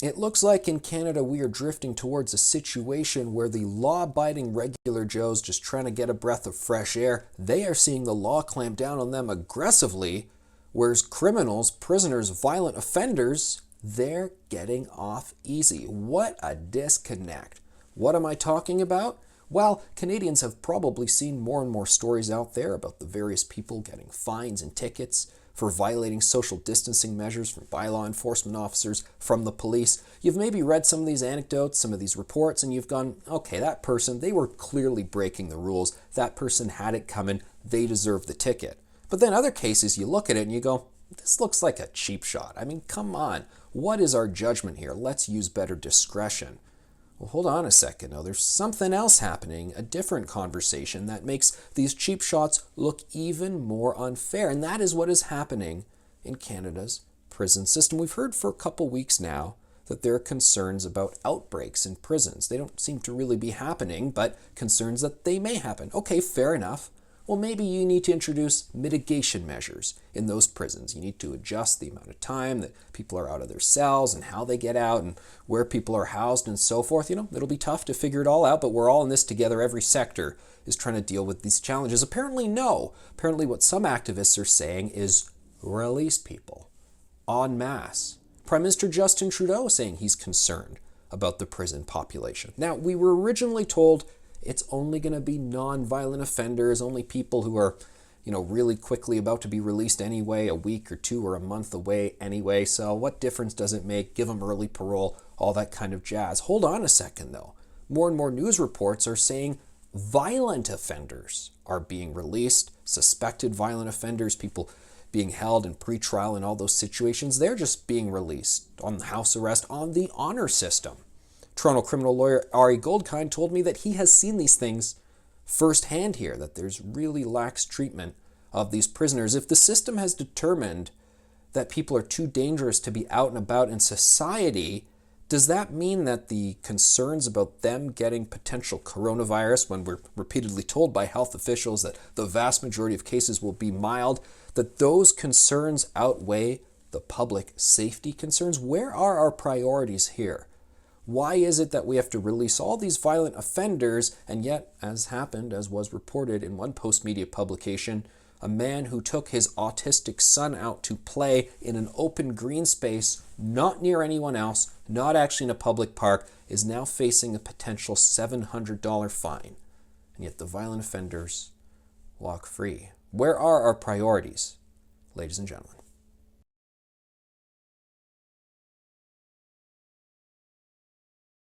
It looks like in Canada we are drifting towards a situation where the law-abiding regular Joes just trying to get a breath of fresh air, they are seeing the law clamp down on them aggressively, whereas criminals, prisoners, violent offenders, they're getting off easy. What a disconnect. What am I talking about? Well, Canadians have probably seen more and more stories out there about the various people getting fines and tickets for violating social distancing measures by law enforcement officers, from the police. You've maybe read some of these anecdotes, some of these reports, and you've gone, okay, that person, they were clearly breaking the rules. That person had it coming. They deserve the ticket. But then other cases, you look at it and you go, this looks like a cheap shot. I mean, come on. What is our judgment here? Let's use better discretion. Well, hold on a second. Now, there's something else happening, a different conversation that makes these cheap shots look even more unfair. And that is what is happening in Canada's prison system. We've heard for a couple weeks now that there are concerns about outbreaks in prisons. They don't seem to really be happening, but concerns that they may happen. Okay, fair enough. Well, maybe you need to introduce mitigation measures in those prisons. You need to adjust the amount of time that people are out of their cells and how they get out and where people are housed and so forth. It'll be tough to figure it all out, but we're all in this together. Every sector is trying to deal with these challenges. Apparently, no. Apparently, what some activists are saying is release people en masse. Prime Minister Justin Trudeau saying he's concerned about the prison population. Now, we were originally told it's only going to be non-violent offenders, only people who are, really quickly about to be released anyway, a week or two or a month away anyway. So what difference does it make? Give them early parole, all that kind of jazz. Hold on a second, though. More and more news reports are saying violent offenders are being released, suspected violent offenders, people being held in pretrial and all those situations. They're just being released on house arrest on the honor system. Toronto criminal lawyer Ari Goldkind told me that he has seen these things firsthand here, that there's really lax treatment of these prisoners. If the system has determined that people are too dangerous to be out and about in society, does that mean that the concerns about them getting potential coronavirus, when we're repeatedly told by health officials that the vast majority of cases will be mild, that those concerns outweigh the public safety concerns? Where are our priorities here? Why is it that we have to release all these violent offenders, and yet, as happened, as was reported in one post-media publication, a man who took his autistic son out to play in an open green space, not near anyone else, not actually in a public park, is now facing a potential $700 fine. And yet the violent offenders walk free. Where are our priorities, ladies and gentlemen?